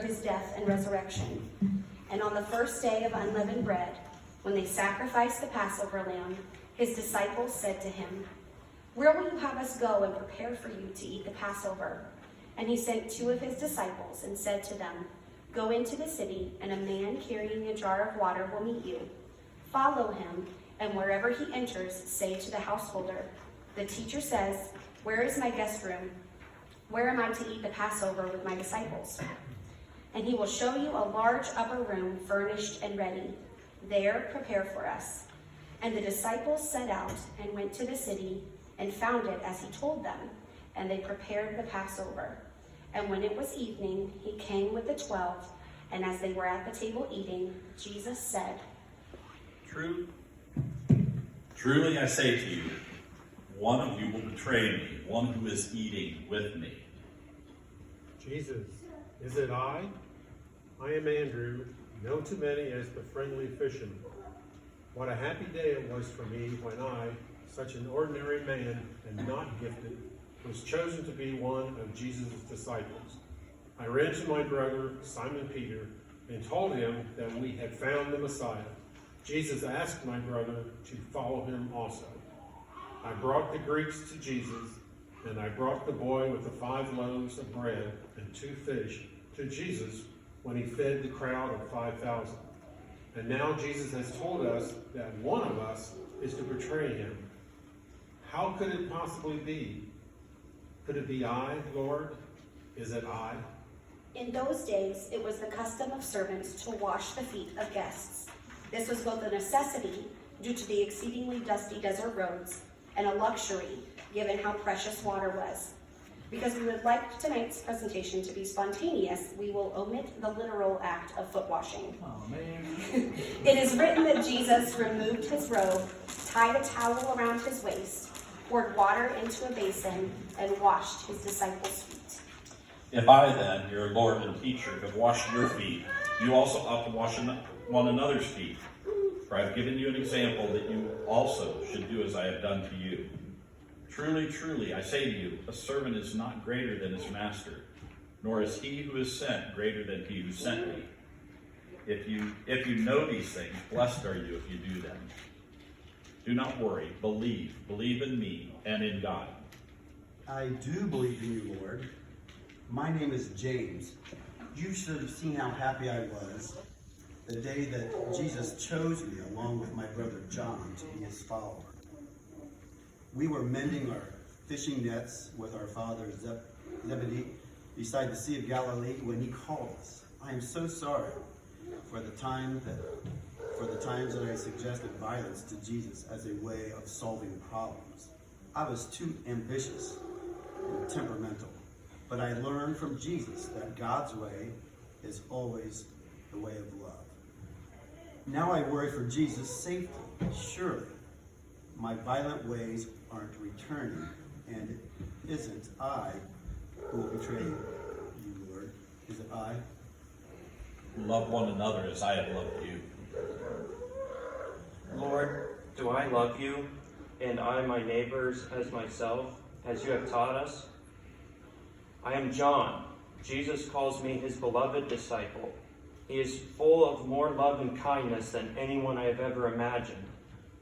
his death and resurrection. And on the first day of unleavened bread, when they sacrificed the Passover lamb, his disciples said to him, "Where will you have us go and prepare for you to eat the Passover?" And he sent 2 of his disciples and said to them, "Go into the city, and a man carrying a jar of water will meet you. Follow him, and wherever he enters, say to the householder, 'The teacher says, where is my guest room? Where am I to eat the Passover with my disciples?' And he will show you a large upper room furnished and ready. There prepare for us." And the disciples set out and went to the city and found it as he told them, and they prepared the Passover. And when it was evening, he came with the 12, and as they were at the table eating, Jesus said, Truly I say to you, one of you will betray me, one who is eating with me." Jesus, is it I? I am Andrew, known to many as the friendly fisherman. What a happy day it was for me when I, such an ordinary man and not gifted, was chosen to be one of Jesus' disciples. I ran to my brother, Simon Peter, and told him that we had found the Messiah. Jesus asked my brother to follow him also. I brought the Greeks to Jesus, and I brought the boy with the 5 loaves of bread and 2 fish to Jesus when he fed the crowd of 5,000. And now Jesus has told us that one of us is to betray him. How could it possibly be? Could it be I, Lord? Is it I? In those days, it was the custom of servants to wash the feet of guests. This was both a necessity due to the exceedingly dusty desert roads and a luxury given how precious water was. Because we would like tonight's presentation to be spontaneous, we will omit the literal act of foot washing. Oh, man. It is written that Jesus removed his robe, tied a towel around his waist, poured water into a basin, and washed his disciples' feet. If I then, your Lord and teacher, have washed your feet, you also ought to wash one another's feet. For I have given you an example that you also should do as I have done to you. Truly, truly, I say to you, a servant is not greater than his master, nor is he who is sent greater than he who sent me. If you know these things, blessed are you if you do them. Do not worry, believe in me and in God. I do believe in you, Lord. My name is James. You should have seen how happy I was the day that Jesus chose me along with my brother John to be his follower. We were mending our fishing nets with our father Zebedee beside the Sea of Galilee when he called us. I am so sorry for the times that I suggested violence to Jesus as a way of solving problems. I was too ambitious and temperamental, but I learned from Jesus that God's way is always the way of love. Now I worry for Jesus' safety. Surely my violent ways aren't returning, and it isn't I who will betray you, Lord. Is it I? Love one another as I have loved you. Lord, do I love you, and I my neighbors as myself, as you have taught us? I am John. Jesus calls me his beloved disciple. He is full of more love and kindness than anyone I have ever imagined.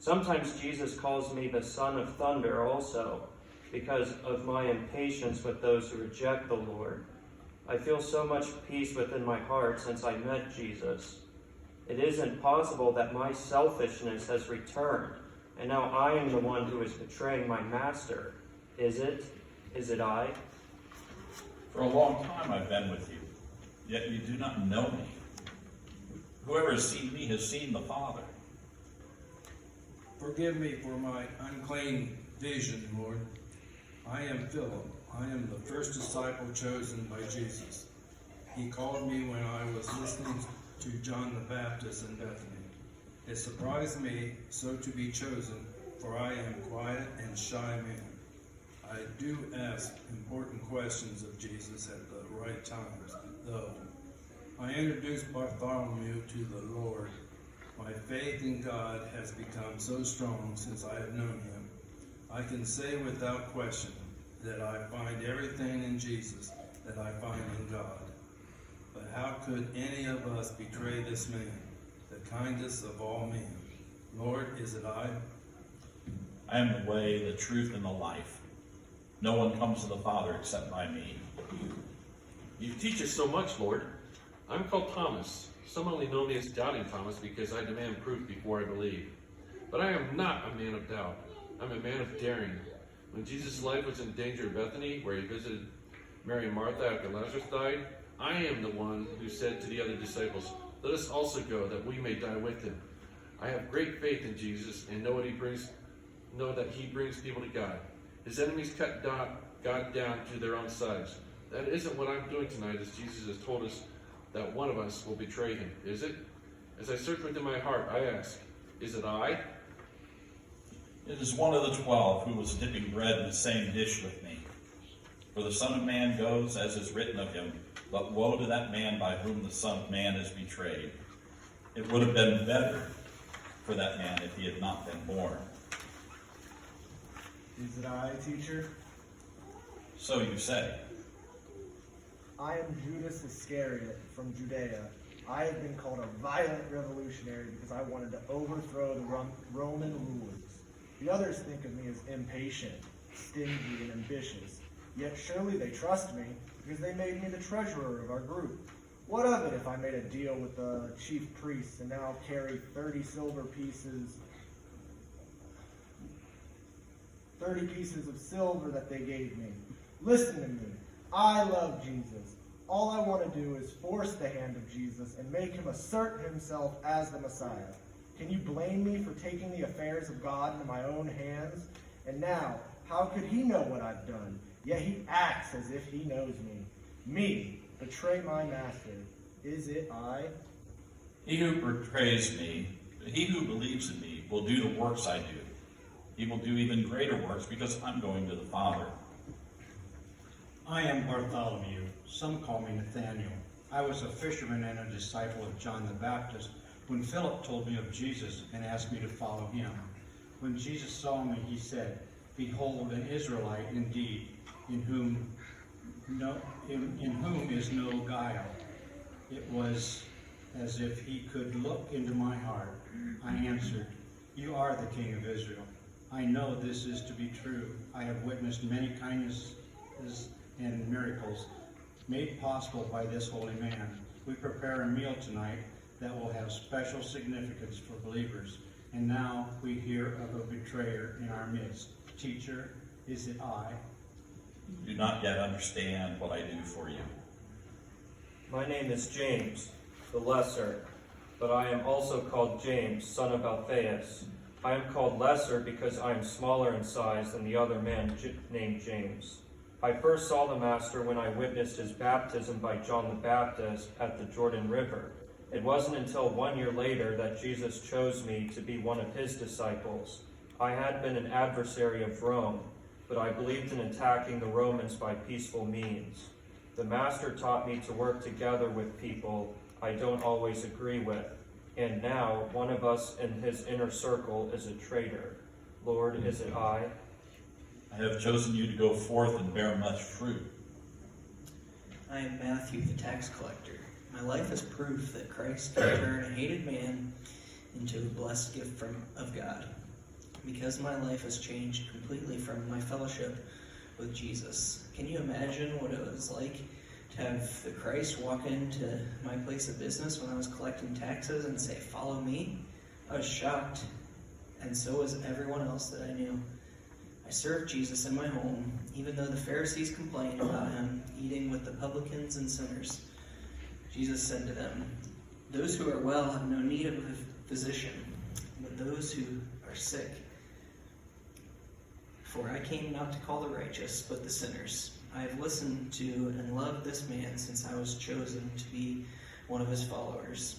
Sometimes Jesus calls me the son of thunder also, because of my impatience with those who reject the Lord. I feel so much peace within my heart since I met Jesus. It isn't possible that my selfishness has returned, and now I am the one who is betraying my master. Is it? Is it I? For a long time I've been with you, yet you do not know me. Whoever has seen me has seen the Father. Forgive me for my unclean vision, Lord. I am Philip. I am the first disciple chosen by Jesus. He called me when I was listening to John the Baptist in Bethany. It surprised me so to be chosen, for I am quiet and shy man. I do ask important questions of Jesus at the right times, though. I introduced Bartholomew to the Lord. My faith in God has become so strong since I have known him. I can say without question that I find everything in Jesus that I find in God. But how could any of us betray this man, the kindest of all men? Lord, is it I? I am the way, the truth, and the life. No one comes to the Father except by me. You teach us so much, Lord. I'm called Thomas. Some only know me as Doubting Thomas because I demand proof before I believe. But I am not a man of doubt. I'm a man of daring. When Jesus' life was in danger in Bethany, where he visited Mary and Martha after Lazarus died, I am the one who said to the other disciples, "Let us also go, that we may die with him." I have great faith in Jesus and know that he brings people to God. His enemies cut God down to their own size. That isn't what I'm doing tonight, as Jesus has told us that one of us will betray him, is it? As I search within my heart, I ask, is it I? It is one of the 12 who was dipping bread in the same dish with me. For the Son of Man goes as is written of him, but woe to that man by whom the Son of Man is betrayed. It would have been better for that man if he had not been born. Is it I, teacher? So you say. I am Judas Iscariot from Judea. I have been called a violent revolutionary because I wanted to overthrow the Roman rulers. The others think of me as impatient, stingy, and ambitious. Yet surely they trust me because they made me the treasurer of our group. What of it if I made a deal with the chief priests and now carry 30 pieces of silver that they gave me? Listen to me. I love Jesus. All I want to do is force the hand of Jesus and make him assert himself as the Messiah. Can you blame me for taking the affairs of God into my own hands? And now, how could he know what I've done? Yet he acts as if he knows me. Me, betray my master. Is it I? He who betrays me, he who believes in me, will do the works I do. He will do even greater works because I'm going to the Father. I am Bartholomew. Some call me Nathaniel. I was a fisherman and a disciple of John the Baptist when Philip told me of Jesus and asked me to follow him. When Jesus saw me, he said, "Behold, an Israelite indeed, in whom is no guile." It was as if he could look into my heart. I answered, "You are the King of Israel." I know this is to be true. I have witnessed many kindnesses and miracles made possible by this holy man. We prepare a meal tonight that will have special significance for believers. And now we hear of a betrayer in our midst. Teacher, is it I? Do not yet understand what I do for you. My name is James, the lesser, but I am also called James, son of Alphaeus. I am called lesser because I am smaller in size than the other man named James. I first saw the Master when I witnessed his baptism by John the Baptist at the Jordan River. It wasn't until 1 year later that Jesus chose me to be one of his disciples. I had been an adversary of Rome, but I believed in attacking the Romans by peaceful means. The Master taught me to work together with people I don't always agree with, and now one of us in his inner circle is a traitor. Lord, is it I? I have chosen you to go forth and bear much fruit. I am Matthew, the tax collector. My life is proof that Christ can turn a hated man into a blessed gift of God. Because my life has changed completely from my fellowship with Jesus. Can you imagine what it was like to have the Christ walk into my place of business when I was collecting taxes and say, "Follow me"? I was shocked, and so was everyone else that I knew. I served Jesus in my home, even though the Pharisees complained about him eating with the publicans and sinners. Jesus said to them, "Those who are well have no need of a physician, but those who are sick. For I came not to call the righteous, but the sinners." I have listened to and loved this man since I was chosen to be one of his followers.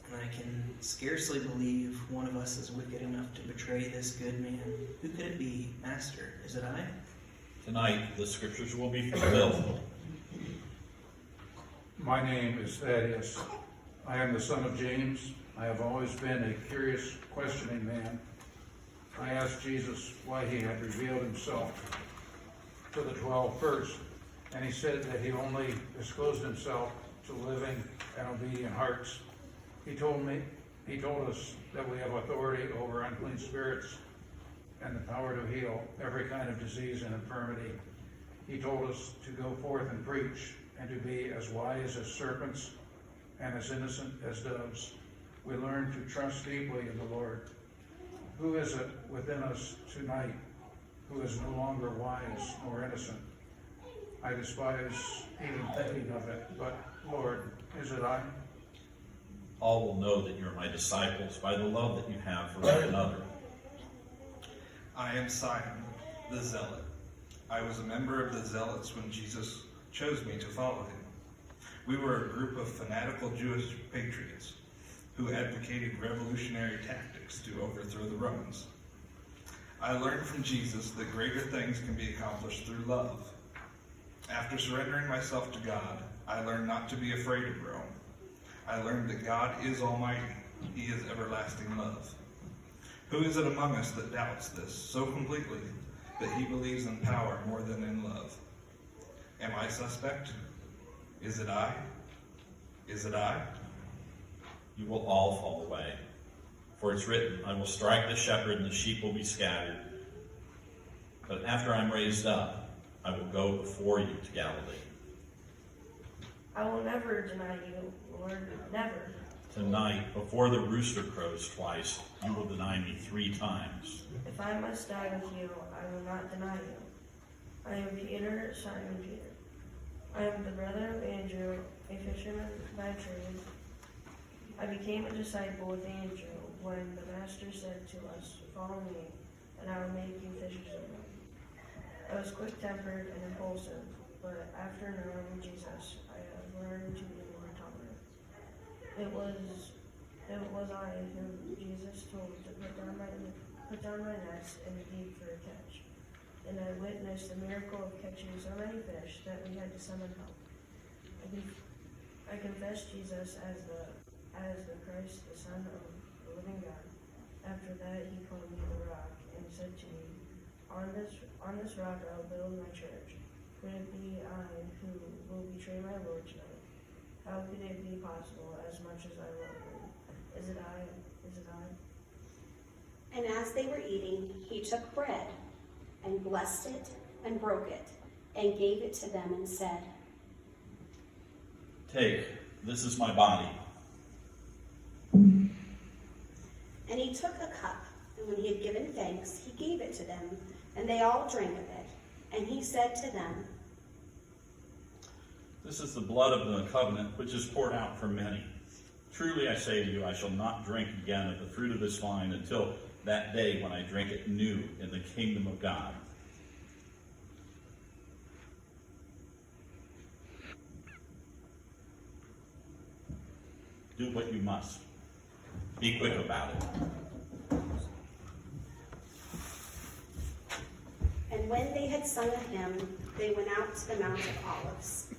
And I can scarcely believe one of us is wicked enough to betray this good man. Who could it be? Master, is it I? Tonight, the scriptures will be fulfilled. My name is Thaddeus. I am the son of James. I have always been a curious, questioning man. I asked Jesus why he had revealed himself to the 12 first, and he said that he only disclosed himself to living and obedient hearts. He told us that we have authority over unclean spirits and the power to heal every kind of disease and infirmity. He told us to go forth and preach and to be as wise as serpents and as innocent as doves. We learn to trust deeply in the Lord. Who is it within us tonight who is no longer wise nor innocent? I despise even thinking of it, but Lord, is it I? All will know that you are my disciples by the love that you have for one another. I am Simon, the Zealot. I was a member of the Zealots when Jesus chose me to follow him. We were a group of fanatical Jewish patriots who advocated revolutionary tactics to overthrow the Romans. I learned from Jesus that greater things can be accomplished through love. After surrendering myself to God, I learned not to be afraid of Rome. I learned that God is almighty. He is everlasting love. Who is it among us that doubts this so completely that he believes in power more than in love? Am I suspect? Is it I? Is it I? You will all fall away. For it's written, I will strike the shepherd and the sheep will be scattered. But after I'm raised up, I will go before you to Galilee. I will never deny you, Lord, never. Tonight, before the rooster crows twice, you will deny me 3 times. If I must die with you, I will not deny you. I am Peter, Simon Peter. I am the brother of Andrew, a fisherman by trade. I became a disciple with Andrew when the master said to us, "Follow me, and I will make you fishers of men." I was quick-tempered and impulsive, but after knowing Jesus, I have learned to be more tolerant. It was I whom Jesus told to put down my nets in the deep for a catch, and I witnessed the miracle of catching so many fish that we had to summon help. I confessed Jesus as the Christ, the Son of the living God. After that, he called me the Rock and said to me, On this rock I will build my church. Could it be I who will betray my Lord tonight? How could it be possible, as much as I love him? Is it I? Is it I? And as they were eating, he took bread and blessed it and broke it and gave it to them and said, Take, this is my body. And he took a cup, and when he had given thanks, he gave it to them, and they all drank of it. And he said to them, This is the blood of the covenant, which is poured out for many. Truly I say to you, I shall not drink again of the fruit of this vine until that day when I drink it new in the kingdom of God. Do what you must. Be quick about it. And when they had sung a hymn, they went out to the Mount of Olives.